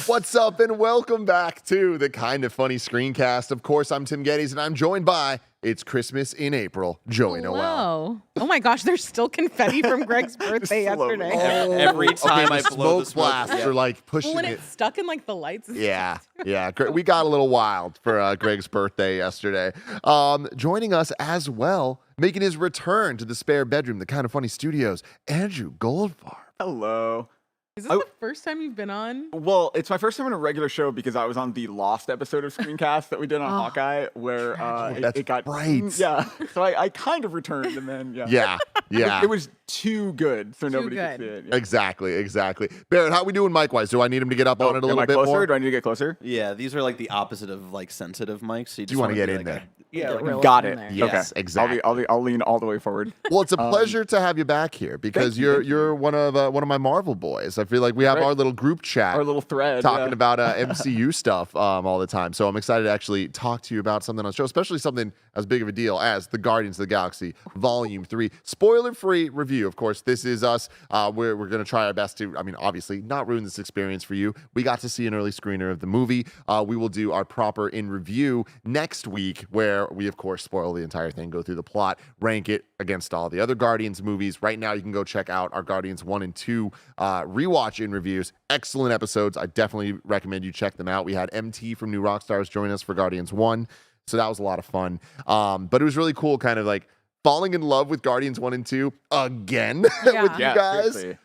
What's up, and welcome back to the Kind of Funny Screencast. Of course, I'm Tim Gettys, and I'm joined by It's Christmas in April, Joey Noelle. Oh my gosh, there's still confetti from Greg's birthday yesterday. Every time I blow the smoke blasts are like pushing When it. it's stuck in like the lights. Yeah. We got a little wild for Greg's birthday yesterday. Joining us as well, making his return to the spare bedroom, the Kind of Funny Studios, Andrew Goldfarb. Hello. Is this the first time you've been on? Well, it's my first time on a regular show because I was on the Lost episode of Screencast that we did on Hawkeye, where it got right. Yeah, so I kind of returned, and then Yeah. it was too good, so nobody could see it. Yeah. Exactly. Barrett, how we doing mic-wise? Do I need him to get up on it a little bit closer? more? Do I need to get closer? Yeah, these are like the opposite of like sensitive mics. So Do you want to get in there? Yeah, like Got it. Yes, Okay. exactly. I'll lean all the way forward. Well, it's a pleasure to have you back here because thank you're one of my Marvel boys. I feel like we have Right. our little group chat, Our little thread. talking about MCU stuff all the time. So I'm excited to actually talk to you about something on the show, especially something as big of a deal as the Guardians of the Galaxy Volume 3. Spoiler-free review. Of course, this is us. We're going to try our best to, obviously, not ruin this experience for you. We got to see an early screener of the movie. We will do our proper in review next week, where we, of course, spoil the entire thing, go through the plot, rank it against all the other Guardians movies. Right now, you can go check out our Guardians 1 and 2 rewatch in reviews. Excellent episodes. I definitely recommend you check them out. We had MT from New Rockstars join us for Guardians 1, so that was a lot of fun. But it was really cool, kind of like falling in love with Guardians 1 and 2 again with you guys. Seriously.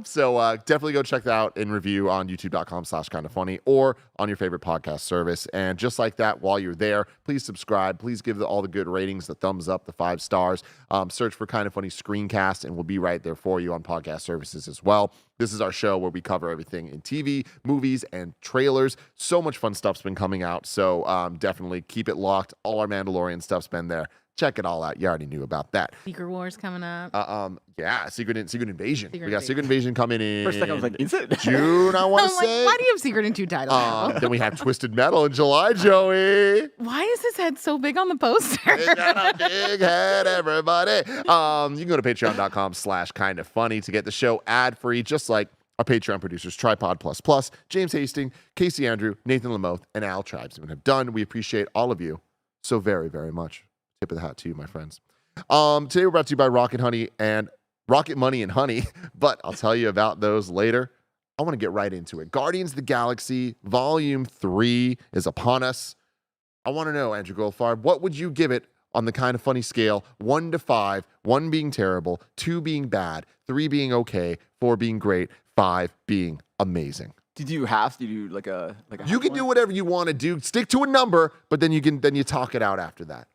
So definitely go check that out in review on youtube.com/kindafunny or on your favorite podcast service. And just like that, while you're there, please subscribe. Please give all the good ratings, the thumbs up, the 5 stars. Search for Kind of Funny Screencast, and we'll be right there for you on podcast services as well. This is our show where we cover everything in TV, movies, and trailers. So much fun stuff's been coming out. So definitely keep it locked. All our Mandalorian stuff's been there. Check it all out. You already knew about that. Secret Wars coming up. Secret Invasion. We got Secret Invasion coming in. For a second, I was like, is it? June, I want to say. Why do you have Secret in 2 titles? Then we have Twisted Metal in July, Joey. Why is his head so big on the poster? They got a big head, everybody. You can go to patreon.com/kindafunny to get the show ad-free, just like our Patreon producers, Tripod Plus Plus, James Hastings, Casey Andrew, Nathan Lamoth, and Al Tribesman have done. We appreciate all of you so very, very much. Tip of the hat to you, my friends. Today we're brought to you by Rocket Money and Honey, but I'll tell you about those later. I want to get right into it. Guardians of the Galaxy Volume 3 is upon us. I want to know, Andrew Goldfarb, what would you give it on the Kind of Funny scale? 1 to 5, 1 being terrible, 2 being bad, 3 being okay, 4 being great, 5 being amazing. Did you do like a You can do whatever you want to do. Stick to a number, but then you talk it out after that.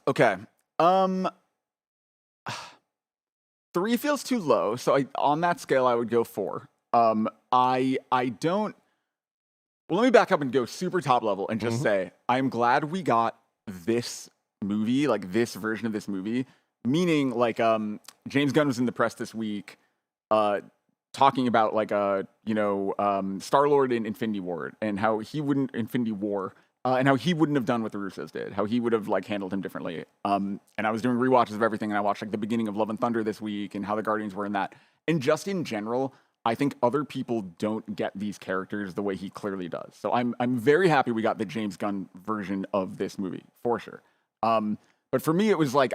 Okay. 3 feels too low, so on that scale I would go 4. I don't. Well, let me back up and go super top level and just say I'm glad we got this movie, like this version of this movie. Meaning, like, James Gunn was in the press this week, talking about Star-Lord in Infinity War and how he wouldn't and how he wouldn't have done what the Russos did, how he would have handled him differently. And I was doing rewatches of everything, and I watched the beginning of Love and Thunder this week and how the Guardians were in that. And just in general, I think other people don't get these characters the way he clearly does. So I'm very happy we got the James Gunn version of this movie, for sure. But for me, it was it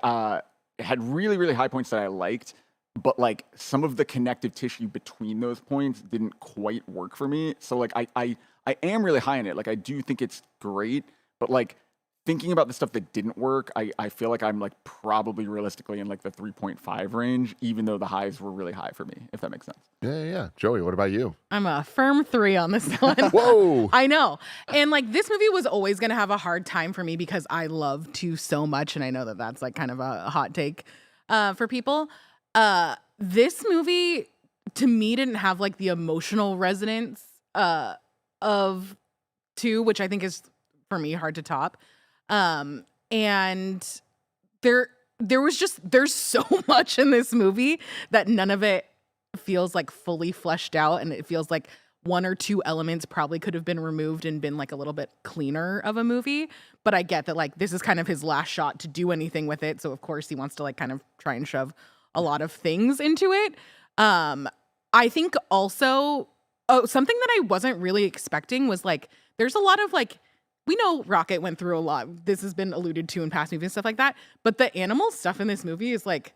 had really, really high points that I liked, but some of the connective tissue between those points didn't quite work for me. So I am really high on it. I do think it's great, but thinking about the stuff that didn't work, I feel like I'm probably realistically in the 3.5 range, even though the highs were really high for me, if that makes sense. Yeah. Joey, what about you? I'm a firm 3 on this one. Whoa. I know. And this movie was always going to have a hard time for me because I love 2 so much. And I know that that's kind of a hot take for people. This movie, to me, didn't have the emotional resonance of 2, which I think is, for me, hard to top. And there's so much in this movie that none of it feels fully fleshed out, and it feels like 1 or 2 elements probably could have been removed and been a little bit cleaner of a movie. But I get that this is kind of his last shot to do anything with it, so of course he wants to kind of try and shove a lot of things into it. I think also something that I wasn't really expecting was like, there's a lot of like, we know Rocket went through a lot. This has been alluded to in past movies and stuff like that. But the animal stuff in this movie is like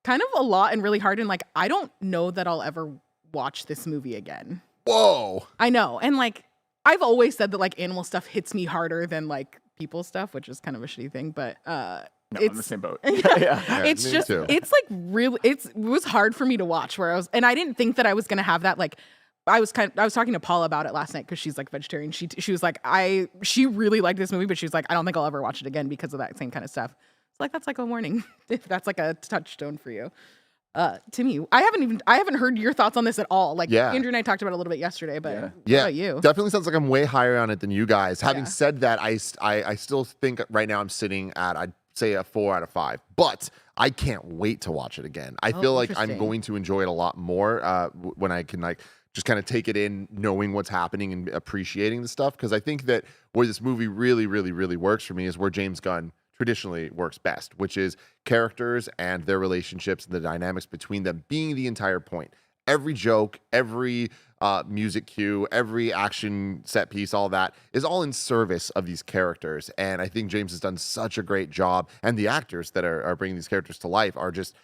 kind of a lot and really hard. And like, I don't know that I'll ever watch this movie again. Whoa. I know. And like, I've always said that like animal stuff hits me harder than like people stuff, which is kind of a shitty thing. But No, it's I'm the same boat. Yeah, it's me just, too. it's like really, it was hard for me to watch and I didn't think that I was going to have that like, I was talking to Paula about it last night because she's like vegetarian. She was like, she really liked this movie, but she's like, I don't think I'll ever watch it again because of that same kind of stuff. It's like, that's like a warning if that's like a touchstone for you. Timmy, I haven't heard your thoughts on this at all. Like Andrew and I talked about it a little bit yesterday, but what about you? Definitely sounds like I'm way higher on it than you guys. Having said that, I still think right now I'm sitting at, I'd say a 4 out of 5, but I can't wait to watch it again. I feel like I'm going to enjoy it a lot more when I can like just kind of take it in, knowing what's happening and appreciating the stuff. Because I think that where this movie really, really, really works for me is where James Gunn traditionally works best, which is characters and their relationships and the dynamics between them being the entire point. Every joke, every music cue, every action set piece, all that is all in service of these characters. And I think James has done such a great job. And the actors that are bringing these characters to life are just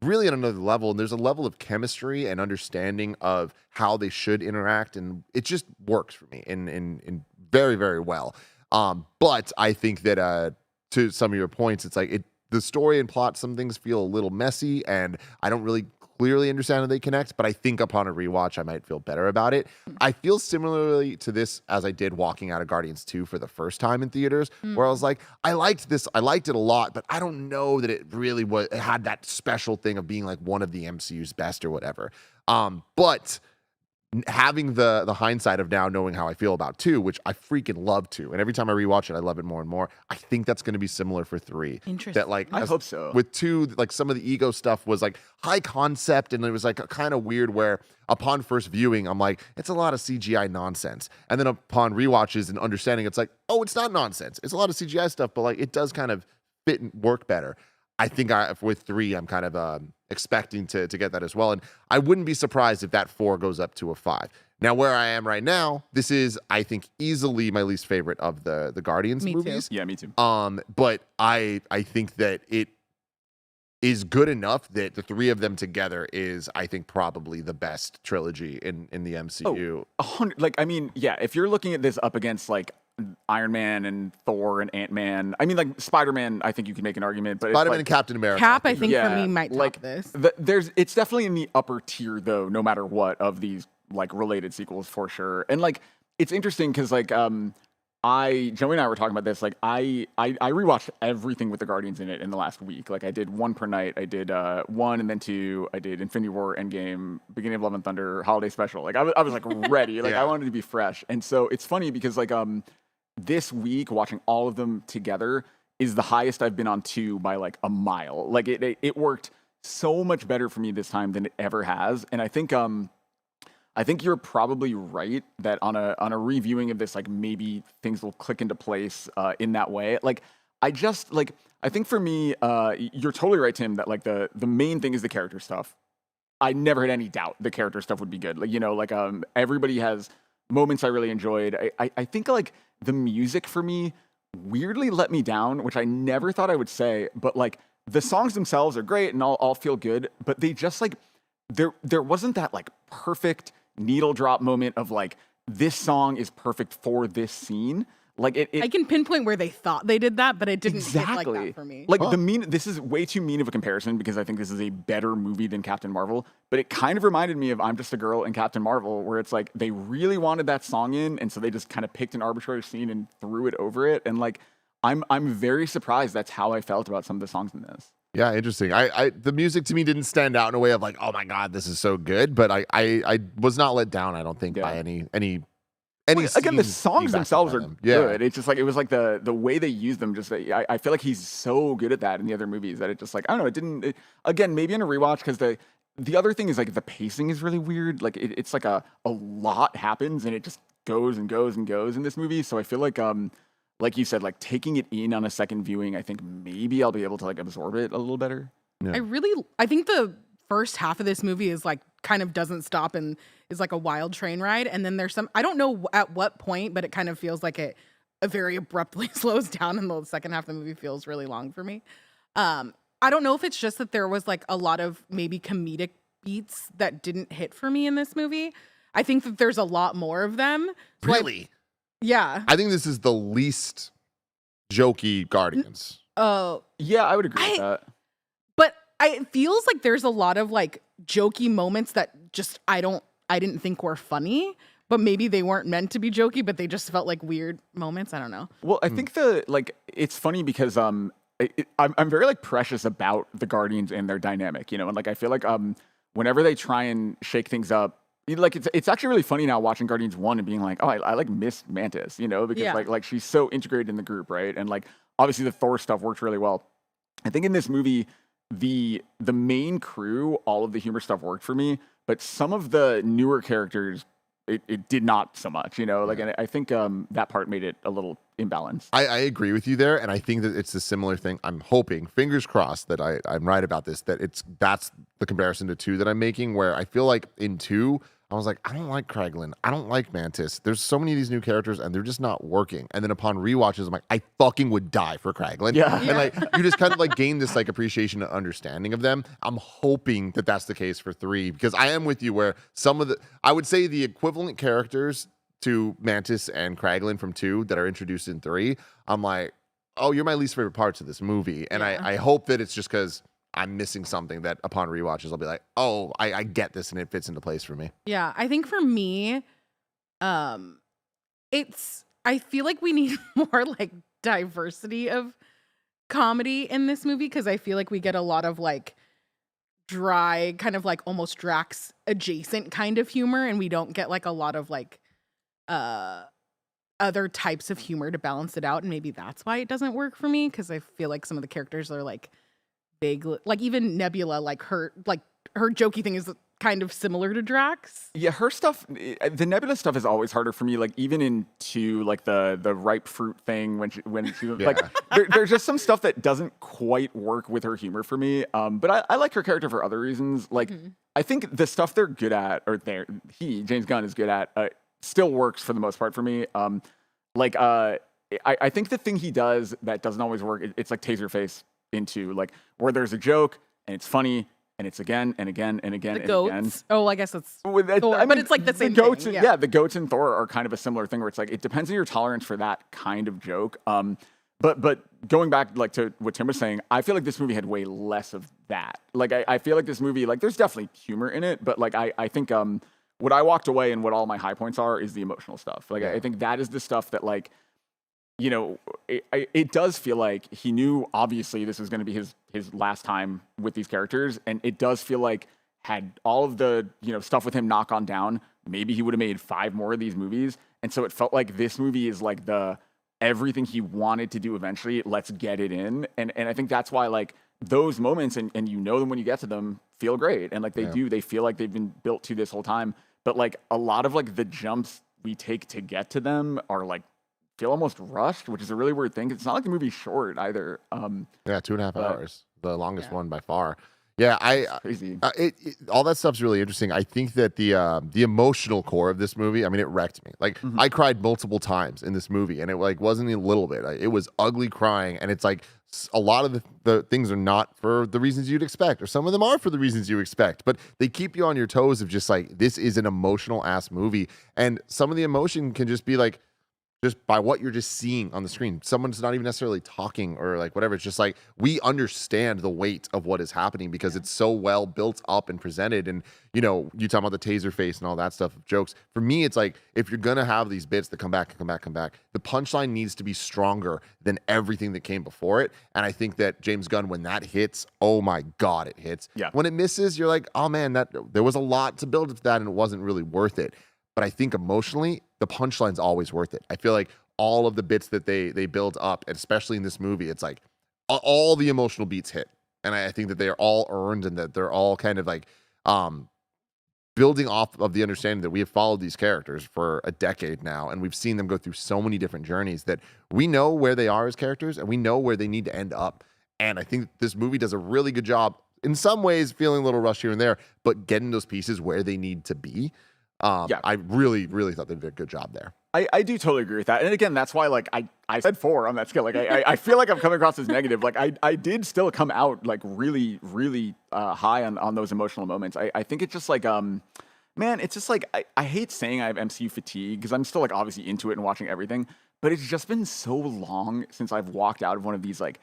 really on another level. And there's a level of chemistry and understanding of how they should interact. And it just works for me in very, very well. But I think that to some of your points, it's like the story and plot, some things feel a little messy and I don't really clearly understand how they connect, but I think upon a rewatch, I might feel better about it. I feel similarly to this as I did walking out of Guardians 2 for the first time in theaters, where I was like, I liked this, I liked it a lot, but I don't know that it really it had that special thing of being like one of the MCU's best or whatever. But having the hindsight of now knowing how I feel about 2, which I freaking love 2, and every time I rewatch it, I love it more and more. I think that's going to be similar for 3. Interesting. That like I hope so. With 2, like some of the ego stuff was like high concept, and it was like kind of weird. Where upon first viewing, I'm like, it's a lot of CGI nonsense, and then upon rewatches and understanding, it's like, oh, it's not nonsense. It's a lot of CGI stuff, but like it does kind of fit and work better. I think with 3, I'm kind of expecting to get that as well. And I wouldn't be surprised if that 4 goes up to a 5. Now, where I am right now, this is, I think, easily my least favorite of the Guardians movies. Yeah, me too. But I think that it is good enough that the 3 of them together is, I think, probably the best trilogy in the MCU. If you're looking at this up against like Iron Man and Thor and Ant-Man. I mean, like Spider-Man, I think you can make an argument, but Spider-Man and Captain America. Cap, I think for me might top this. It's definitely in the upper tier though, no matter what of these like related sequels for sure. And like it's interesting because like Joey and I were talking about this. Like I rewatched everything with the Guardians in it in the last week. Like I did 1 per night. I did 1 and then 2. I did Infinity War, Endgame, beginning of Love and Thunder, Holiday Special. Like I was like ready. Like I wanted to be fresh. And so it's funny because like this week, watching all of them together is the highest I've been on 2 by like a mile. Like it worked so much better for me this time than it ever has. And I think you're probably right that on a reviewing of this, like maybe things will click into place in that way. Like I think for me, you're totally right, Tim, that like the main thing is the character stuff. I never had any doubt the character stuff would be good. Like, you know, like everybody has moments I really enjoyed. I think like the music for me weirdly let me down, which I never thought I would say, but like the songs themselves are great and all feel good, but they just like there wasn't that like perfect needle drop moment of like this song is perfect for this scene. Like I can pinpoint where they thought they did that, but it didn't hit like that for me. Like this is way too mean of a comparison because I think this is a better movie than Captain Marvel, but it kind of reminded me of I'm Just a Girl and Captain Marvel, where it's like they really wanted that song in, and so they just kind of picked an arbitrary scene and threw it over it. And like I'm very surprised that's how I felt about some of the songs in this. Yeah, interesting. The music to me didn't stand out in a way of like, oh my God, this is so good. But I was not let down, I don't think, by any again, the songs themselves are good. It's just like it was like the way they used them. Just I feel like he's so good at that in the other movies that it just like I don't know. It didn't. Again, maybe in a rewatch because the other thing is like the pacing is really weird. Like it's like a lot happens and it just goes and goes and goes in this movie. So I feel like you said, like taking it in on a second viewing, I think maybe I'll be able to like absorb it a little better. Yeah. I think the first half of this movie is like kind of doesn't stop and is like a wild train ride. And then there's some, I don't know at what point, but it kind of feels like it very abruptly slows down, and the second half of the movie feels really long for me. I don't know if it's just that there was like a lot of maybe comedic beats that didn't hit for me in this movie. I think that there's a lot more of them. So Really? Yeah. I think this is the least jokey Guardians. Oh. Yeah, I would agree with that. But it feels like there's a lot of like jokey moments that just I didn't think were funny, but maybe they weren't meant to be jokey, but they just felt like weird moments. I don't know. Well, I think it's funny because I'm very like precious about the Guardians and their dynamic, you know, and like I feel like whenever they try and shake things up, like it's actually really funny now watching Guardians 1 and being like, oh, I like miss Mantis, you know, because like she's so integrated in the group, right? And like obviously the Thor stuff worked really well. I think in this movie, the main crew, all of the humor stuff worked for me, but some of the newer characters, it did not so much, you know, like, and I think that part made it a little imbalanced. I agree with you there, and I think that it's a similar thing. I'm hoping, fingers crossed, that I'm right about this, that that's the comparison to 2 that I'm making, where I feel like in 2, I was like, I don't like Kraglin. I don't like Mantis. There's so many of these new characters, and they're just not working. And then upon rewatches, I'm like, I fucking would die for Kraglin. Yeah. And like, you just kind of like gain this like appreciation and understanding of them. I'm hoping that that's the case for 3, because I am with you where I would say the equivalent characters to Mantis and Kraglin from 2 that are introduced in 3, I'm like, oh, you're my least favorite parts of this movie. And I hope that it's just because I'm missing something that upon rewatches I'll be like, oh, I get this and it fits into place for me. Yeah, I think for me, I feel like we need more like diversity of comedy in this movie, because I feel like we get a lot of like dry, kind of like almost Drax adjacent kind of humor, and we don't get like a lot of like other types of humor to balance it out, and maybe that's why it doesn't work for me, because I feel like some of the characters are like big, like even Nebula, like her jokey thing is kind of similar to Drax. Yeah, her stuff, the Nebula stuff is always harder for me. Like even into like the ripe fruit thing when she like there's just some stuff that doesn't quite work with her humor for me. But I like her character for other reasons. Like I think the stuff they're good at, or James Gunn is good at, still works for the most part for me. I think the thing he does that doesn't always work, it's like Taserface into like where there's a joke and it's funny and it's again and again and again The and goats. again. Oh, I guess it's Thor, but it's like the same goats thing. And, the goats in Thor are kind of a similar thing where it's like it depends on your tolerance for that kind of joke. But going back like to what Tim was saying, I feel like this movie had way less of that. Like I feel like this movie, like there's definitely humor in it, but like I think what I walked away and what all my high points are is the emotional stuff. Like I think that is the stuff that like, you know, it does feel like he knew obviously this was going to be his last time with these characters, and it does feel like had all of the, you know, stuff with him not gone down, maybe he would have made 5 more of these movies. And so it felt like this movie is like the everything he wanted to do eventually, let's get it in. And I think that's why like those moments and you know them when you get to them feel great. And like they feel like they've been built to this whole time. But like a lot of like the jumps we take to get to them are like feel almost rushed, which is a really weird thing. It's not like the movie's short either. 2.5 hours, the longest one by far. Yeah, crazy. All that stuff's really interesting. I think that the emotional core of this movie, I mean, it wrecked me. Like I cried multiple times in this movie, and it like wasn't a little bit. It was ugly crying, and it's like a lot of the things are not for the reasons you'd expect, or some of them are for the reasons you expect, but they keep you on your toes of just like, this is an emotional ass movie, and some of the emotion can just be like, just by what you're just seeing on the screen. Someone's not even necessarily talking or like whatever. It's just like we understand the weight of what is happening because it's so well built up and presented. And, you know, you talking about the taser face and all that stuff, jokes. For me, it's like if you're going to have these bits that come back, the punchline needs to be stronger than everything that came before it. And I think that James Gunn, when that hits, oh my God, it hits. Yeah. When it misses, you're like, oh man, there was a lot to build to that and it wasn't really worth it. But I think emotionally, the punchline's always worth it. I feel like all of the bits that they build up, and especially in this movie, it's like all the emotional beats hit. And I think that they are all earned and that they're all kind of like building off of the understanding that we have followed these characters for a decade now. And we've seen them go through so many different journeys that we know where they are as characters and we know where they need to end up. And I think this movie does a really good job in some ways feeling a little rushed here and there, but getting those pieces where they need to be. I really, really thought they did a good job there. I do totally agree with that. And again, that's why like I said 4 on that scale. Like I feel like I'm coming across as negative. Like I did still come out like really, really high on those emotional moments. I think it's just like man, it's just like I hate saying I have MCU fatigue because I'm still like obviously into it and watching everything, but it's just been so long since I've walked out of one of these like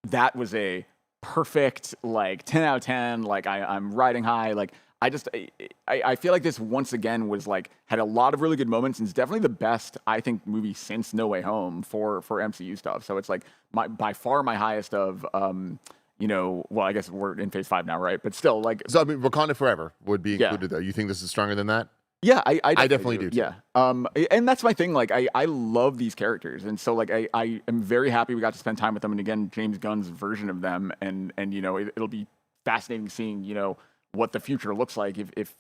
that was a perfect like 10 out of 10. Like I'm riding high. Like I feel like this once again was like had a lot of really good moments and it's definitely the best I think movie since No Way Home for MCU stuff. So it's like by far my highest of well, I guess we're in phase 5 now, right? But still like so I mean Wakanda Forever would be included there. You think this is stronger than that? Yeah, I definitely do too. Yeah. And that's my thing. Like I love these characters. And so like I am very happy we got to spend time with them. And again, James Gunn's version of them and it'll be fascinating seeing, what the future looks like if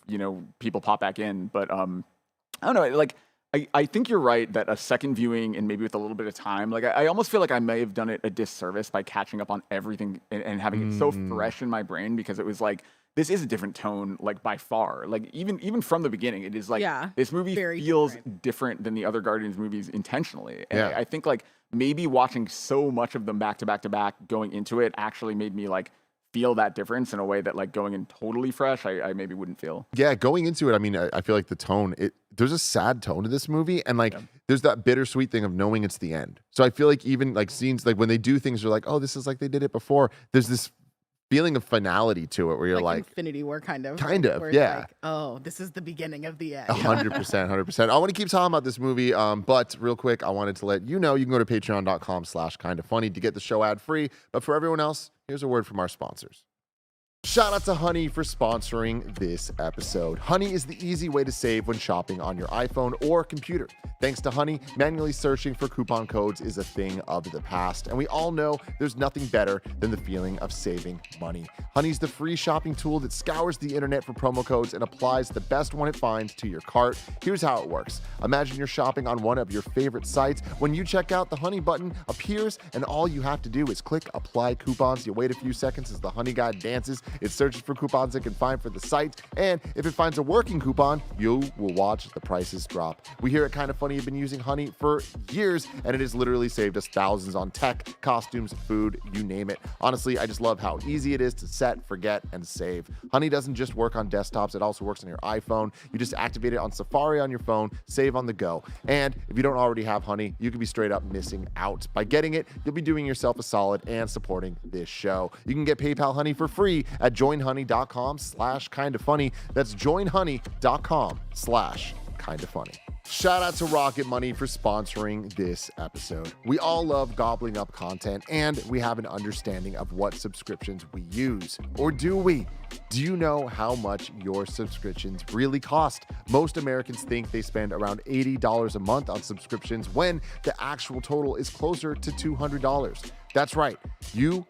people pop back in. But I don't know, like I think you're right that a second viewing and maybe with a little bit of time, like I almost feel like I may have done it a disservice by catching up on everything and having it so fresh in my brain because it was like this is a different tone, like by far. Like even from the beginning, it is like this movie feels different than the other Guardians movies intentionally. And I think like maybe watching so much of them back to back to back going into it actually made me like feel that difference in a way that like going in totally fresh, I maybe wouldn't feel. Yeah, going into it, I mean, I feel like the tone, there's a sad tone to this movie and like there's that bittersweet thing of knowing it's the end. So I feel like even like scenes, like when they do things, you're like, oh, this is like they did it before. There's this feeling of finality to it where you're like Infinity War kind of, yeah. Like, oh, this is the beginning of the end. 100%. I want to keep talking about this movie, but real quick, I wanted to let you know you can go to patreon.com/kindafunny to get the show ad free. But for everyone else, here's a word from our sponsors. Shout out to Honey for sponsoring this episode. Honey is the easy way to save when shopping on your iPhone or computer. Thanks to Honey, manually searching for coupon codes is a thing of the past, and we all know there's nothing better than the feeling of saving money. Honey's the free shopping tool that scours the internet for promo codes and applies the best one it finds to your cart. Here's how it works. Imagine you're shopping on one of your favorite sites. When you check out, the Honey button appears, and all you have to do is click Apply Coupons. You wait a few seconds as the Honey guide dances. It searches for coupons it can find for the site, and if it finds a working coupon, you will watch the prices drop. We here at Kinda Funny have been using Honey for years, and it has literally saved us thousands on tech, costumes, food, you name it. Honestly, I just love how easy it is to set, forget, and save. Honey doesn't just work on desktops, it also works on your iPhone. You just activate it on Safari on your phone, save on the go. And if you don't already have Honey, you could be straight up missing out. By getting it, you'll be doing yourself a solid and supporting this show. You can get PayPal Honey for free at joinhoney.com/kindafunny. That's joinhoney.com/kindafunny. Shout out to Rocket Money for sponsoring this episode. We all love gobbling up content, and we have an understanding of what subscriptions we use. Or do we? Do you know how much your subscriptions really cost? Most Americans think they spend around $80 a month on subscriptions when the actual total is closer to $200. That's right. You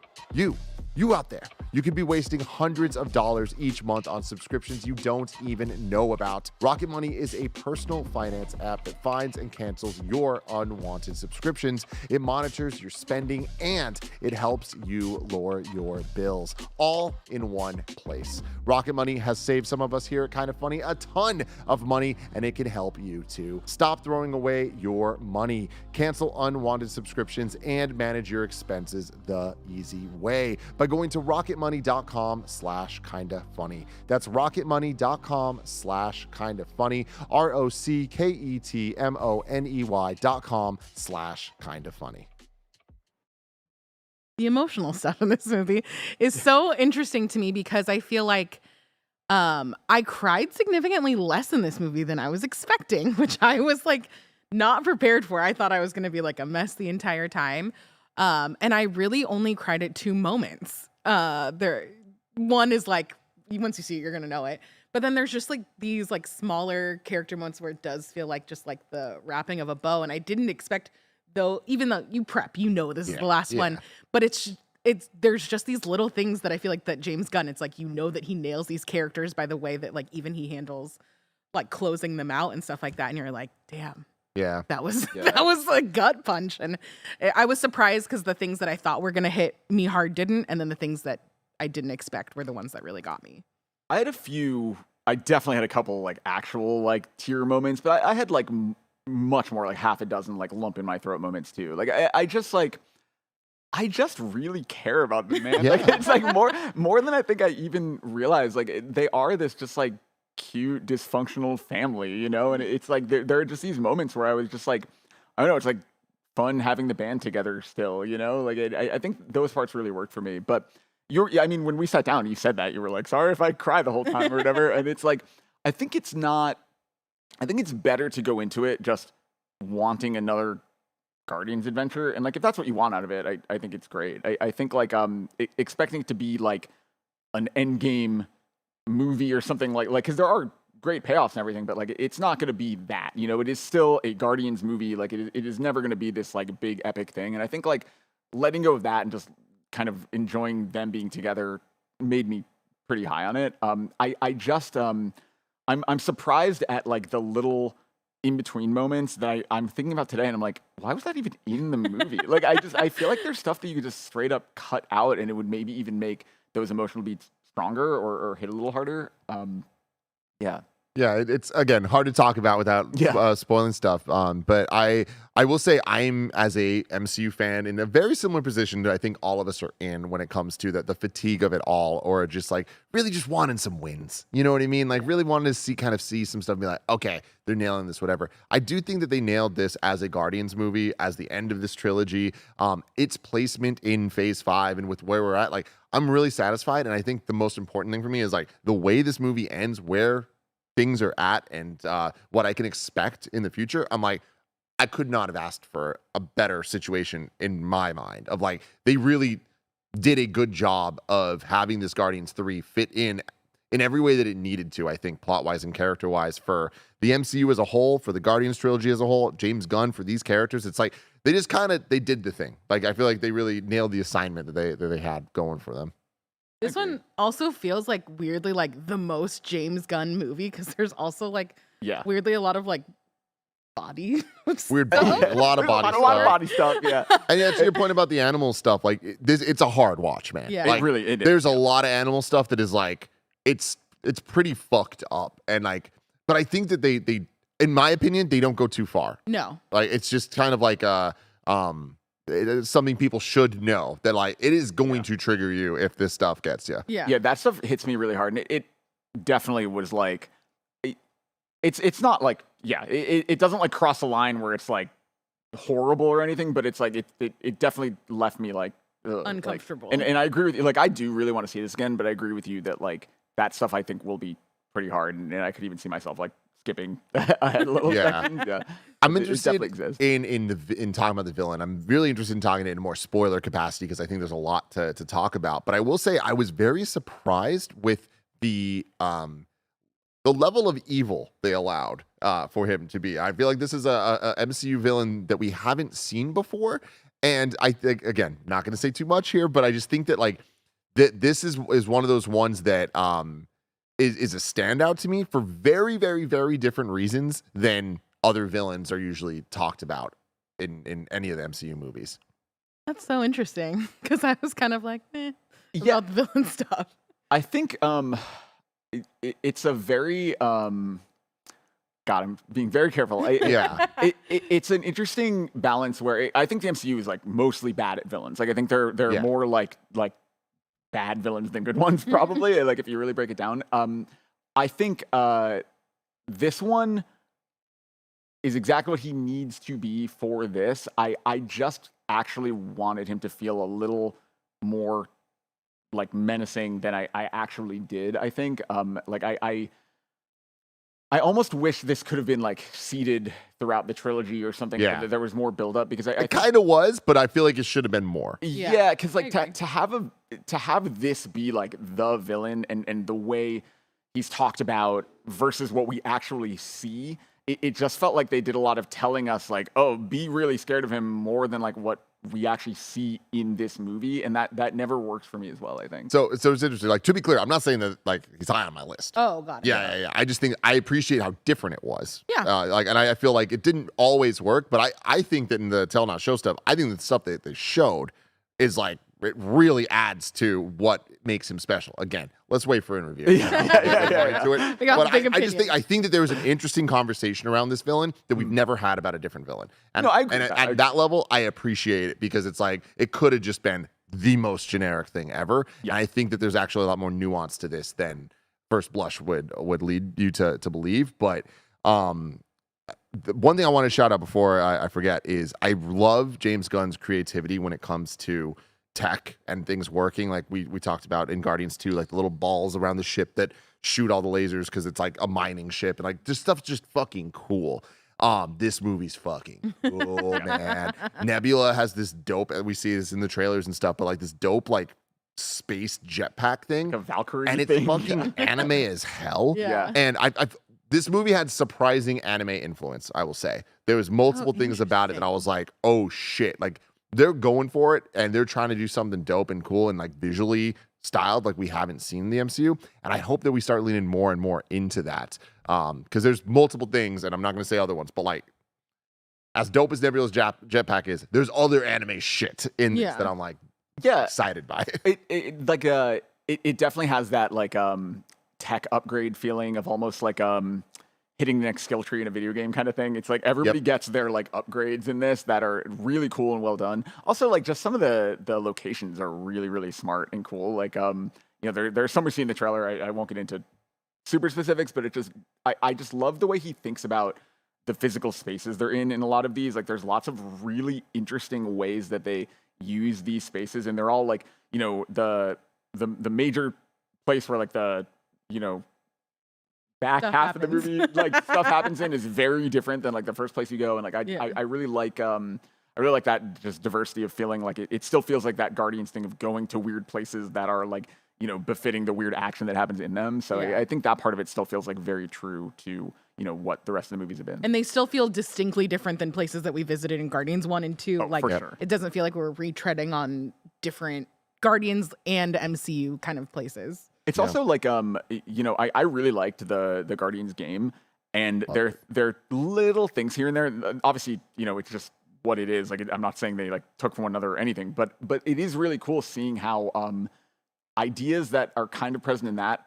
out there. You could be wasting hundreds of dollars each month on subscriptions you don't even know about. Rocket Money is a personal finance app that finds and cancels your unwanted subscriptions. It monitors your spending and it helps you lower your bills, all in one place. Rocket Money has saved some of us here at Kinda Funny a ton of money, and it can help you too. Stop throwing away your money. Cancel unwanted subscriptions and manage your expenses the easy way by going to rocketmoney.com/kindafunny. That's rocketmoney.com/kindafunny. ROCKETMONEY.com/kindafunny. The emotional stuff in this movie is so interesting to me because I feel like I cried significantly less in this movie than I was expecting, which I was like not prepared for. I thought I was going to be like a mess the entire time. And I really only cried at 2 moments. One is like, once you see it, you're going to know it. But then there's just like these like smaller character moments where it does feel like just like the wrapping of a bow. And I didn't expect, though, even though you prep, this is the last one, but there's just these little things that I feel like that James Gunn, it's like, that he nails these characters by the way that like even he handles like closing them out and stuff like that. And you're like, damn. Yeah. That was a gut punch. And I was surprised because the things that I thought were going to hit me hard didn't. And then the things that I didn't expect were the ones that really got me. I had a few. I definitely had a couple like actual like tear moments, but I had like much more, like half a dozen like lump in my throat moments too. Like I just really care about them, man. Yeah. Like it's like more than I think I even realized. Like they are this just like cute dysfunctional family, you know. And it's like there are just these moments where I was just like, I don't know, it's like fun having the band together still, you know. Like I think those parts really worked for me. But I mean, when we sat down, you said that you were like, sorry if I cry the whole time or whatever. And it's like, I think it's better to go into it just wanting another Guardians adventure. And like, if that's what you want out of it, I think it's great. I think like, expecting it to be like an end game movie or something like, cause there are great payoffs and everything, but like, it's not going to be that, you know, it is still a Guardians movie. Like it is never going to be this like big epic thing. And I think like letting go of that and just kind of enjoying them being together made me pretty high on it. I'm surprised at like the little in between moments that I'm thinking about today, and I'm like, why was that even in the movie? Like I feel like there's stuff that you could just straight up cut out, and it would maybe even make those emotional beats stronger or hit a little harder. Yeah. Yeah, it's again hard to talk about without spoiling stuff. But I will say I'm, as a MCU fan, in a very similar position that I think all of us are in when it comes to the fatigue of it all, or just like really just wanting some wins. You know what I mean? Like really wanting to see some stuff and be like, okay, they're nailing this, whatever. I do think that they nailed this as a Guardians movie, as the end of this trilogy. Its placement in Phase 5 and with where we're at, like I'm really satisfied. And I think the most important thing for me is like the way this movie ends, where things are at, and what I can expect in the future. I'm like, I could not have asked for a better situation in my mind. Of like, they really did a good job of having this Guardians 3 fit in every way that it needed to, I think, plot-wise and character-wise, for the MCU as a whole, for the Guardians trilogy as a whole, James Gunn, for these characters. It's like, they just they did the thing. Like, I feel like they really nailed the assignment that they had going for them. This one also feels like weirdly like the most James Gunn movie, because there's also like weirdly a lot of like body weird a lot of body stuff. A lot of body stuff, yeah. And yeah, to your point about the animal stuff, like it's a hard watch, man. Yeah. Like, it is. There's a lot of animal stuff that is like it's pretty fucked up, and like, but I think that they in my opinion, they don't go too far. No. Like it's just kind of like it's something people should know, that like it is going to trigger you if this stuff gets you. Yeah. That stuff hits me really hard, and it definitely was like, it's not like it doesn't like cross the line where it's like horrible or anything, but it's like it definitely left me like uncomfortable. Like, and I agree with you. Like I do really want to see this again, but I agree with you that like that stuff I think will be pretty hard, and I could even see myself like skipping ahead a little section. Yeah. I'm interested in talking about the villain. I'm really interested in talking it in a more spoiler capacity, because I think there's a lot to talk about. But I will say I was very surprised with the level of evil they allowed for him to be. I feel like this is a MCU villain that we haven't seen before. And I think, again, not going to say too much here, but I just think that like this is one of those ones that is a standout to me for very, very, very different reasons than other villains are usually talked about in any of the MCU movies. That's so interesting, because I was kind of like, about the villain stuff. I think it's a very God, I'm being very careful. It's an interesting balance where I think the MCU is like mostly bad at villains. Like I think they're more like bad villains than good ones, probably. Like if you really break it down. I think this one is exactly what he needs to be for this. I just actually wanted him to feel a little more like menacing than I actually did. I think like I almost wish this could have been like seeded throughout the trilogy or something. Yeah. That there was more buildup, because it kind of was, but I feel like it should have been more. Yeah, because like to have this be like the villain and the way he's talked about versus what we actually see, it just felt like they did a lot of telling us like, oh, be really scared of him, more than like what we actually see in this movie, and that never works for me as well, I think. So it's interesting. Like, to be clear, I'm not saying that like he's high on my list. Oh, got it. Yeah. I just think I appreciate how different it was. Yeah. And I feel like it didn't always work, but I think that in the Tell Not Show stuff, I think the stuff that they showed is like it really adds to what makes him special. Again, let's wait for in review. Yeah. Into it. We got But big I just opinions. I think that there was an interesting conversation around this villain that we've never had about a different villain. And, No, I agree and with that. at that level, I appreciate it because it's like it could have just been the most generic thing ever. Yeah. And I think that there's actually a lot more nuance to this than first blush would lead you to believe. But the one thing I want to shout out before I forget is I love James Gunn's creativity when it comes to tech and things working. Like we talked about in Guardians 2, like the little balls around the ship that shoot all the lasers because it's like a mining ship, and like this stuff's just fucking cool. This movie's fucking cool, man. Nebula has this dope, and we see this in the trailers and stuff, but like this dope like space jetpack thing, Like a Valkyrie and it's thing. fucking anime as hell. Yeah. And I've this movie had surprising anime influence, I will say. There was multiple things about it that I was like, oh shit. Like they're going for it and they're trying to do something dope and cool and like visually styled like we haven't seen in the MCU. And I hope that we start leaning more and more into that. Because there's multiple things, and I'm not gonna say other ones, but like as dope as Nebula's jetpack is, there's other anime shit in this that I'm like excited by. It definitely has that like tech upgrade feeling of almost like hitting the next skill tree in a video game kind of thing. It's like everybody gets their like upgrades in this that are really cool and well done. Also, like just some of the locations are really, really smart and cool. Like there's some we see in the trailer. I won't get into super specifics, but I just love the way he thinks about the physical spaces they're in a lot of these. Like there's lots of really interesting ways that they use these spaces, and they're all like, the major place where like the back Stuff half of the happens. movie like stuff happens in is very different than like the first place you go. And like I really like that just diversity of feeling. Like it still feels like that Guardians thing of going to weird places that are like befitting the weird action that happens in them. So I think that part of it still feels like very true to what the rest of the movies have been. And they still feel distinctly different than places that we visited in Guardians 1 and 2. Like, for sure. It doesn't feel like we're retreading on different Guardians and MCU kind of places. It's also like, I really liked the Guardians game, and there little things here and there. Obviously, it's just what it is. Like, I'm not saying they like took from one another or anything, but it is really cool seeing how ideas that are kind of present in that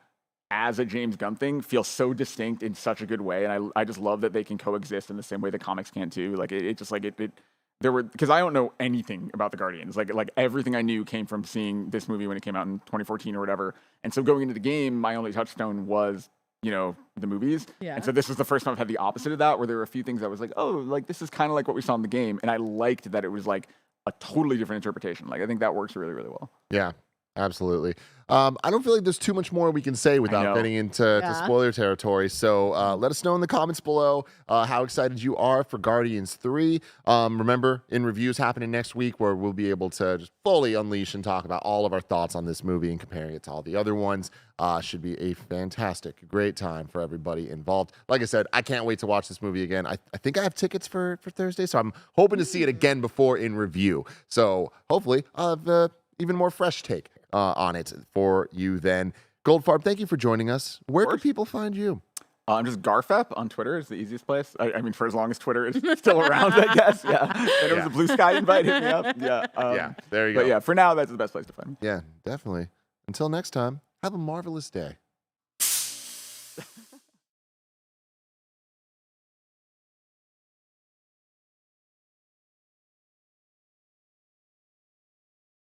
as a James Gunn thing feel so distinct in such a good way. And I just love that they can coexist in the same way the comics can too. Like there were, because I don't know anything about the Guardians. Like everything I knew came from seeing this movie when it came out in 2014 or whatever. And so going into the game, my only touchstone was, the movies. Yeah. And so this was the first time I've had the opposite of that, where there were a few things I was like, oh, like this is kind of like what we saw in the game. And I liked that it was like a totally different interpretation. Like I think that works really, really well. Yeah, absolutely. I don't feel like there's too much more we can say without getting into spoiler territory. So let us know in the comments below how excited you are for Guardians 3. Remember, in reviews happening next week where we'll be able to just fully unleash and talk about all of our thoughts on this movie and comparing it to all the other ones. Should be a fantastic, great time for everybody involved. Like I said, I can't wait to watch this movie again. I think I have tickets for Thursday, so I'm hoping to see it again before in review. So hopefully I'll have even more fresh take on it for you then. Goldfarb, thank you for joining us. Where can people find you? I'm just Garfep on Twitter is the easiest place. I mean, for as long as Twitter is still around, I guess. Yeah. And it was a Blue Sky invite, hit me up. Yeah. There you go. But yeah, for now, that's the best place to find me. Yeah, definitely. Until next time, have a marvelous day.